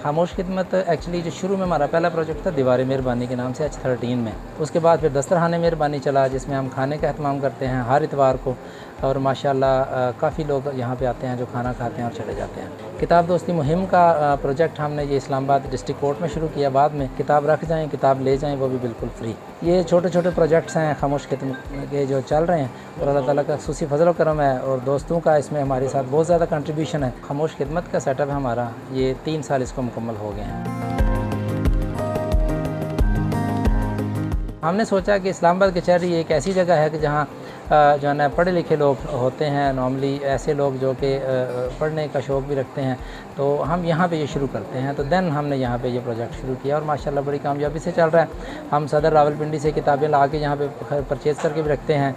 खामोश खिदमत एक्चुअली जो शुरू में हमारा पहला प्रोजेक्ट था दीवार मेहरबानी के नाम से H13 में, उसके बाद फिर दस्तरखाने मेहरबानी चला जिसमें हम खाने का एहतमाम करते हैं हर इतवार को, और माशाल्लाह काफ़ी लोग यहाँ पे आते हैं जो खाना खाते हैं और चले जाते हैं। किताब दोस्ती मुहिम का प्रोजेक्ट हमने ये इस्लामाबाद डिस्ट्रिक्ट कोर्ट में शुरू किया, बाद में किताब रख जाएँ किताब ले जाएँ, वो भी बिल्कुल फ्री। ये छोटे छोटे प्रोजेक्ट्स हैं खामोश खिदमत के जो चल रहे हैं, और अल्लाह ताला का खुसूसी फजल करम है और दोस्तों का इसमें हमारे साथ बहुत ज़्यादा कंट्रीब्यूशन है। खामोश खिदमत का सेटअप हमारा ये 3 साल इसको मुकम्मल हो गए हैं। हमने सोचा कि इस्लामाबाद कचहरी एक ऐसी जगह है कि जहाँ जो है ना पढ़े लिखे लोग होते हैं, नॉर्मली ऐसे लोग जो कि पढ़ने का शौक़ भी रखते हैं, तो हम यहाँ पे ये शुरू करते हैं। तो देन हमने यहाँ पे ये प्रोजेक्ट शुरू किया और माशाल्लाह बड़ी कामयाबी से चल रहा है। हम सदर रावलपिंडी से किताबें ला के यहाँ पे परचेज़ करके भी रखते हैं,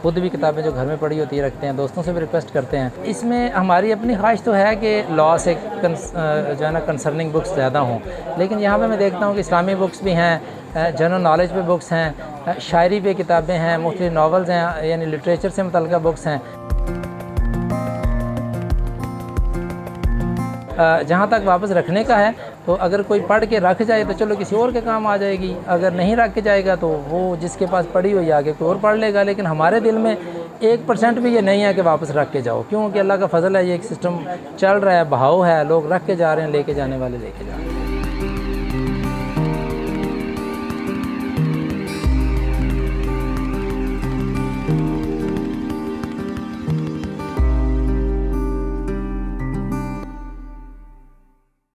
ख़ुद भी किताबें जो घर में पढ़ी होती है रखते हैं, दोस्तों से भी रिक्वेस्ट करते हैं। इसमें हमारी अपनी ख्वाहिश तो है कि लॉ से जो है ना कंसर्निंग बुक्स ज़्यादा हों, लेकिन यहाँ पर मैं देखता हूँ कि इस्लामी बुक्स भी हैं, जनरल नॉलेज पे बुक्स हैं, शायरी पे किताबें हैं, मुख्तलिफ नावल्स हैं, यानी लिटरेचर से मुतल्लिक़ बुक्स हैं। जहाँ तक वापस रखने का है तो अगर कोई पढ़ के रख जाए तो चलो किसी और के काम आ जाएगी, अगर नहीं रख के जाएगा तो वो जिसके पास पढ़ी हुई आगे कोई और पढ़ लेगा। लेकिन हमारे दिल में 1% भी ये नहीं है कि वापस रख के जाओ, क्योंकि अल्लाह का फजल है, ये एक सिस्टम चल रहा है, बहाव है, लोग रख के जा रहे हैं, लेके जाने वाले लेके जा रहे हैं।